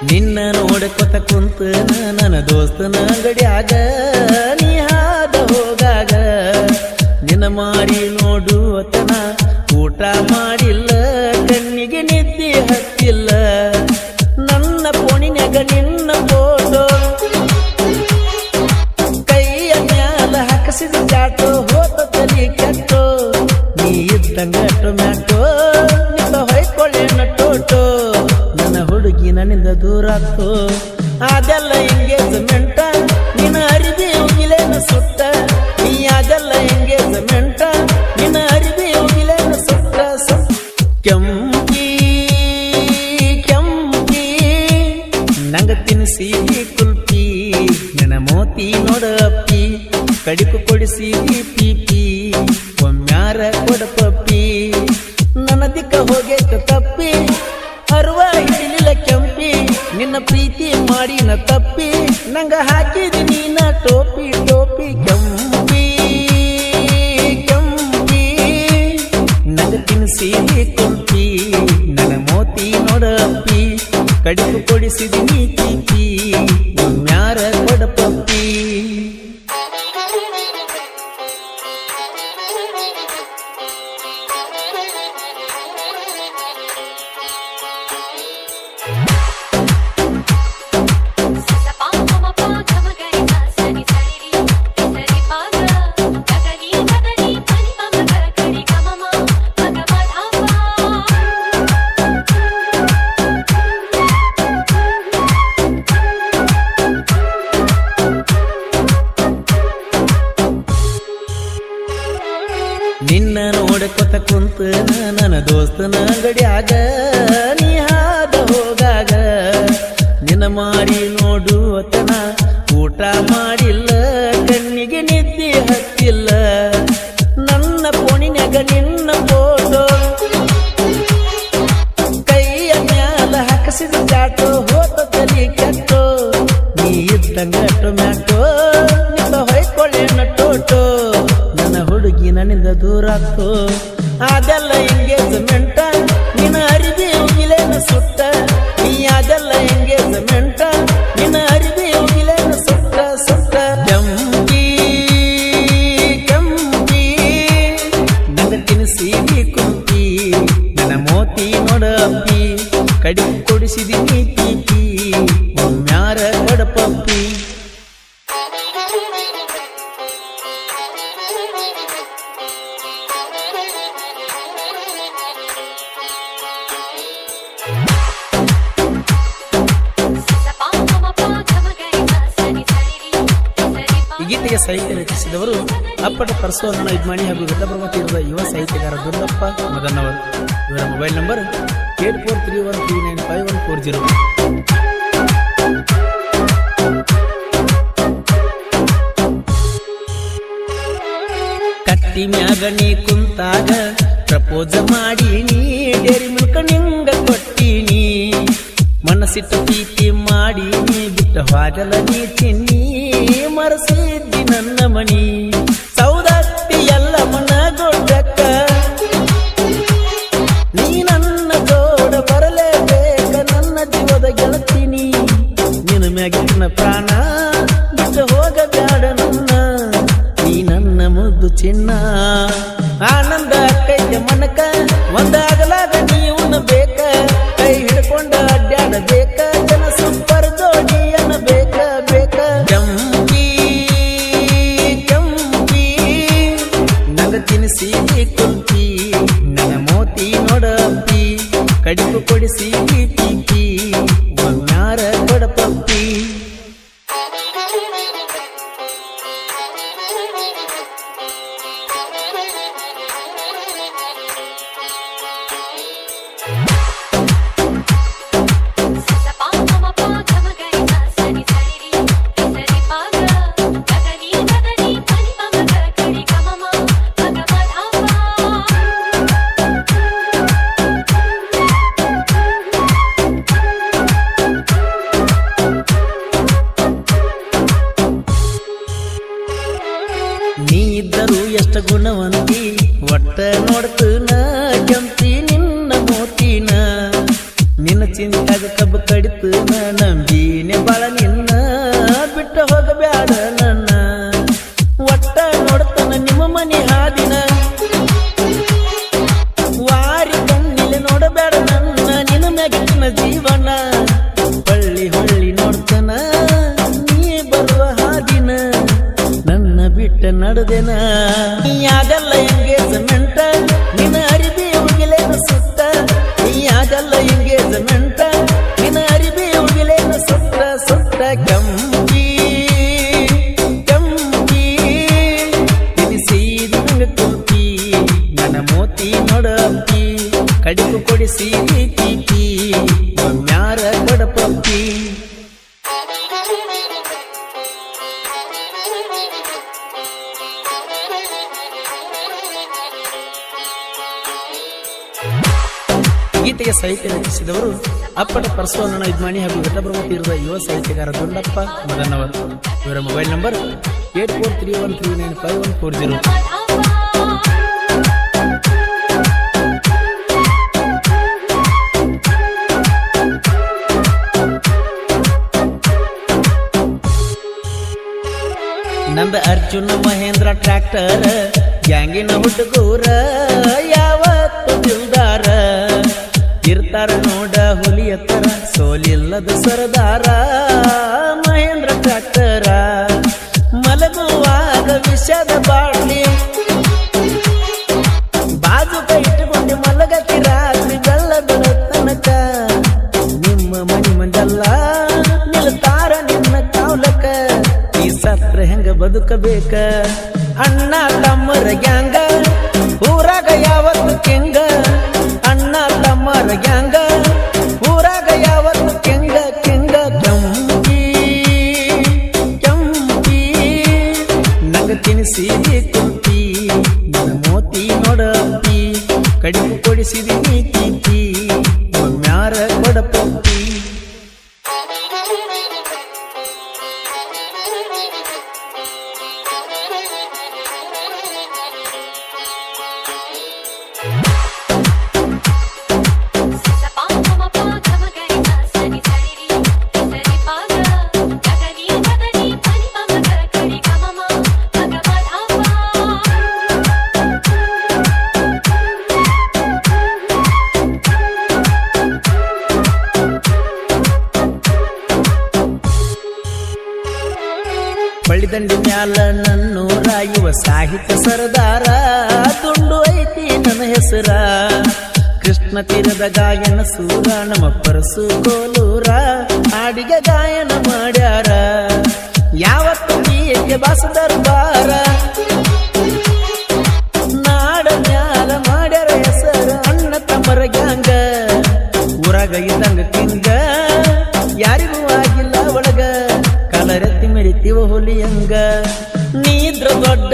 ನಿನ್ನ ನೋಡಕೊತ ಕುಂತ ನನ್ನ ದೋಸ್ತನ ಅಂಗಡಿಯಾಗ ನೀ ಹಾದ ಹೋಗಾಗ ನಿನ್ನ ಮಾರಿ ನೋಡುವತನ ಊಟ ಮಾಡಿಲ್ಲ ಕಣ್ಣಿಗೆ ನಿದ್ದೆ ಹತ್ತಿಲ್ಲ ನನ್ನ ಫೋನಿನ್ಯಾಗ ನಿನ್ನ ಫೋಟೋ ಕೈಯ ಮ್ಯಾಲ ಹಾಕಸಿದ ಜಾಟೋ ಹೋತ ತಲಿ ಕೆಟ್ಟೋ ನೀ ಇದ್ದಂಗ ಟೊಮ್ಯಾಟೋ ನಿಂತ ಹೊಯ್ಕೊಳ್ಳೇನ ಟೋಟೋ ನನ್ನ ಹುಡುಗಿ ನನ್ನಿಂದ ದೂರ ಆಗ್ತೋ ಅದೆಲ್ಲ ಎಂಗೇಜ್ಮೆಂಟ ನಿನ್ನ ಅರಿವಿ ಹೋಗಿಲೇನ ಸುಟ್ಟ ನೀ ಅದೆಲ್ಲ ಎಂಗೇಜ್ಮೆಂಟ ನಿನ್ನ ಅರಿವಿ ಹೋಗಿಲೇನ ಸುಟ್ಟ ಕೆಂಪಿ ಕೆಂಪಿ ನಂಗ ತಿನ್ನಿಸಿ ಕುಲ್ಪಿ ನನ್ನ ಮೋತಿ ನೋಡ ಅಪ್ಪಿ ಕಡಿಕು ಕೊಡಿಸಿ ಪೀಪಿ ಒಮ್ಮ್ಯಾರ ಕೊಡ ಪಪ್ಪಿ ನನ್ನ ದಿಕ್ಕ ಹೋಗೇಕ ತಪ್ಪಿ ಅರುವ ಹಿಡಿಲಿಲ್ಲ ಕೆಂಪಿ ನಿನ್ನ ಪ್ರೀತಿ ಮಾಡಿನ ತಪ್ಪಿ ನಂಗ ಹಾಕಿದಿ ನೀನ ಟೋಪಿ ಟೋಪಿ ಕೆಂಪಿ ಕೆಂಪಿ ನಂಗ ತಿನ್ನಿಸಿ ಕುಲ್ಪಿ ನನ್ನ ಮೋತಿ ನೋಡ ಅಪ್ಪಿ ಕಡಿಕು ಕೊಡಿಸಿದಿ ನೀ ಪೀಪಿ ಒಮ್ಮ್ಯಾರ ಕೊಡ ಪಪ್ಪಿ ನಿನ್ನ ನೋಡಕೊತ ಕುಂತ ನನ್ನ ದೋಸ್ತನ ಅಂಗಡಿಯಾಗ ನೀ ಹಾದ ಹೋಗಾಗ ನಿನ್ನ ಮಾರಿ ನೋಡುವತನ ಊಟ ಮಾಡಿಲ್ಲ ಕಣ್ಣಿಗೆ ನಿದ್ದೆ ಹತ್ತಿಲ್ಲ ನನ್ನ ಫೋನಿನ್ಯಾಗ ನಿನ್ನ ಫೋಟೋ ಕೈಯ ಮ್ಯಾಲ ಹಾಕಸಿದ ಜಾಟೋ ಹೋತ ತಲಿ ಕೆಟ್ಟೋ ನೀ ಇದ್ದಂಗ ಟೊಮ್ಯಾಟೋ ನಿಂತ ಹೊಯ್ಕೊಳ್ಳೇನ ಟೋಟೋ ನನ್ನ ಹುಡುಗಿ ನನ್ನಿಂದ ದೂರ ಆಗ್ತೋ ಅದೆಲ್ಲ ಎಂಗೇಜ್ಮೆಂಟ ನಿನ್ನ ಅರಿವಿ ಹೋಗಿಲೇನ ಸುಟ್ಟ ನೀ ಅದೆಲ್ಲ ಎಂಗೇಜ್ಮೆಂಟ ನಿನ್ನ ಅರಿವಿ ಹೋಗಿಲೇನ ಸುಟ್ಟ ಸುಟ್ಟ ಕೆಂಪಿ ಕೆಂಪಿ ನನ್ನ ತಿನ್ನಿಸಿ ಕುಂಪಿ ನನ್ನ ಮೋತಿ ನೋಡ ಅಪ್ಪಿ ಕಡಿ ಕೊಡಿಸಿದಿ ನೀ ಪೀಪಿ ಒಮ್ಮ್ಯಾರ ಕೊಡ ಪಪ್ಪಿ ಈ ಗೀತೆಗೆ ಸಾಹಿತ್ಯ ರಚಿಸಿದವರು ಅಪ್ಪಟ ಪರಶುವರ್ಣ ಇದ್ಮಾಣಿ ಹಾಗೂ ಘಟಪ್ರಭಾ ತೀರದ ಯುವ ಸಾಹಿತ್ಯಗಾರ ದುರ್ಗಪ್ಪ ಮದನ್ ಅವರು. ಇವರ ಮೊಬೈಲ್ ನಂಬರ್ 8431395140. ಕಟ್ಟಿ ಮ್ಯಾಗ ನೀ ಕುಂತಾಗ ಪ್ರಪೋಸ್ ಮಾಡಿ ನೀ ಡೇರಿ ಮಿಲ್ಕ ನಿಂಗ ಕೊಟ್ಟಿನಿ ಮನಸ್ಸಿಟ್ಟು ಪ್ರೀತಿ ಮಾಡಿ ನೀ ಬಿಟ್ಟ ಹಾಗಲ ನೀ ತಿನ್ನಿ ಮರಸಿದ್ದಿ ನನ್ನ ಮಣಿ ಸೌದತ್ತಿ ಎಲ್ಲ ಮನಗೊಡ್ಡಕ್ಕ ನೀ ನನ್ನ ಜೋಡ ಬರಲೇಬೇಕ ನನ್ನ ಜೀವದ ಗೆಳತೀನಿ ನಿನ್ನ ಮ್ಯಾಗಿನ ಪ್ರಾಣ ಬಿಟ್ಟು ಹೋಗಬೇಡ ನನ್ನ ನೀ ನನ್ನ ಮುದ್ದು ಚಿನ್ನ ಆನಂದ ಕೈಗೆ ಮನಕ ಒಂದಾಗಲಾಗ ನೀವನ್ನ ಬೇಕ ಕೈ ಹಿಡ್ಕೊಂಡ ಅಡ್ಡಾಡಬೇಕ ಜನ ಸೂಪರ್ ಜೋಡಿ ಅನ್ನಬೇಕ ಬೇಕ ಕೆಂಪಿ ಕೆಂಪಿ ನಂಗ ತಿನ್ನಿಸಿ ಕುಂಪಿ ನನ್ನ ಮೋತಿ ನೋಡ ಅಪ್ಪಿ ಕಡಿಕು ಕೊಡಿಸಿ ಪೀಪಿ ಒಮ್ಮ್ಯಾರ ಕೊಡ ಪಪ್ಪಿ ನೀ ಇದ್ದರು ಎಷ್ಟ ಗುಣವಂತಿ ಒಟ್ಟ ನೋಡ್ತನ ಕೆಂಪಿ ನಿನ್ನ ಮೋತಿನ ನಿನ್ನ ಚಿಂತಾಗ ಕಬ್ಬು ಕಡಿತು ಇರ್ತನ ನಂಬಿನೆ ಬಾಳ ನಿನ್ನ ಬಿಟ್ಟ ಹೋಗಬ್ಯಾಡ ನನ್ನ ಒಟ್ಟ ನೋಡ್ತನ ನಿಮ್ಮ ಮನೆ ಹಾದಿನ ವಾರಿ ಕಣ್ಣಿಲೆ ನೋಡಬೇಡ ನನ್ನ ನಿನ್ನ ಮ್ಯಾಗಿನ ಜೀವನ ಹೊಳ್ಳಿ ಹೊಳ್ಳಿ ನೋಡ್ತನ ನೀ ಬರುವ ಹಾದಿನ ನನ್ನ ಬಿಟ್ಟ ನಡೆದೆನ ಯಾಗಲ್ಲ ಎಂಗೇಜ್ಮೆಂಟ ನಿನ್ನ ಅರಿಬಿ ಉಗಿಲೇನ ಸುತ್ತ ಯಾಗಲ್ಲ ಎಂಗೇಜ್ಮೆಂಟ ನಿನ್ನ ಅರಿಬಿ ಉಗಿಲೇನ ಸುತ್ತ ಸುತ್ತ ಕಂಬಿ ಕಂಬಿ ತಿನಿಸೀದಿ ನಂಗ ಕುಂತಿ ನನ್ನ ಮೋತಿ ನೋಡಂತಿ ಕಡಿಪು ಕೊಡಿಸಿ ತೀಟಿ ಒಮ್ಮ್ಯಾರ ಕೊಡಪಂತಿ ಗೀತೆಗೆ ಸಾಹಿತ್ಯ ರಚಿಸಿದವರು ಅಪ್ಪಟ ಪರಶುವಣ್ಣನ ಯಜಮಾನಿ ಹಾಗೂ ಘಟಪ್ರಭು ತೀರದ ಯುವ ಸಾಹಿತ್ಯಗಾರ ದೊಡ್ಡಪ್ಪ ಮದನವರ್. ಇವರ ಮೊಬೈಲ್ ನಂಬರ್ 8431395140. ನಂದ ಅರ್ಜುನ ಮಹೇಂದ್ರ ಟ್ರ್ಯಾಕ್ಟರ್ ಗ್ಯಾಂಗಿನ ಹುಡುಗೂರ ಯಾವತ್ತು ದಿಲ್ದಾರ ಇರ್ತಾರ ನೋಡ ಹುಲಿಯ ತರ ಸೋಲಿಲ್ಲದ ಸರದಾರ ಮಹೇಂದ್ರ ಟ್ರ್ಯಾಕ್ಟರ ಮಲಗುವಾಗ ವಿಷದ ಬಾಟ್ಲಿ ಬಾಜುಕ ಇಟ್ಟುಕೊಂಡು ಮಲಗಕ್ಕೆ ರಾತ್ರಿ ಬೆಲ್ಲದ ತನಕ ನಿಮ್ಮ ಮನಿ ಮಂದಲ್ಲ ನಿಲ್ತಾರ ನಿನ್ನ ಕಾವ್ಲಕ ಈ ಸತ್ರ ಹೆಂಗ ಬದುಕಬೇಕ ಅಣ್ಣ ತಮ್ಮರ ಗ್ಯಾಂಗ ಊರಾಗ ಯಾವತ್ತು ಕೆಂಗ ಅಣ್ಣ ತಮ್ಮರ ಗ್ಯಾಂಗ ಊರಾಗ ಯಾವತ್ತು ಕೆಂಗ ಕೆಂಗ ಕಂಬಿ ಕಂಬಿ ನಂಗ ತಿನಿಸಿದಿ ಕುಂತಿ ನನ್ನ ಮೋತಿ ನೋಡಂತಿ ಕಡಿಮೆ ಕೊಡಿಸಿದಿ ನೀತಿ ಒಮ್ಮ್ಯಾರ ಕೊಡಪಂತಿ ಬಳ್ಳಿದಂಡಿ ಮ್ಯಾಲ ನನ್ನೂರ ಯುವ ಸಾಹಿತ್ಯ ಸರದಾರ ದುಂಡು ಐತಿ ನನ್ನ ಹೆಸರ ಕೃಷ್ಣ ತೀರದ ಗಾಯನ ಸೂರ ನಮ್ಮ ಪರಸು ಕೋಲೂರ ಹಾಡಿಗೆ ಗಾಯನ ಮಾಡ್ಯಾರ ಯಾವತ್ತು ಏಕೆ ಬಾಸ ದರ್ಬಾರ ನಾಡ ಮ್ಯಾಲ ಮಾಡ್ಯಾರ ಹೆಸರ ಅಣ್ಣ ತಮ್ಮರ ಗ್ಯಾಂಗ ಊರಾಗ ಇದ್ದಂಗ ಕಿಂಗ ಯಾರಿಗೂ ಆಗಿಲ್ಲ ಒಳಗ ಕಲರೆತ್ತಿ ಮೆರಿತೀವ ಹುಲಿಯಂಗ ನೀದ್ರ ದೊಡ್ಡ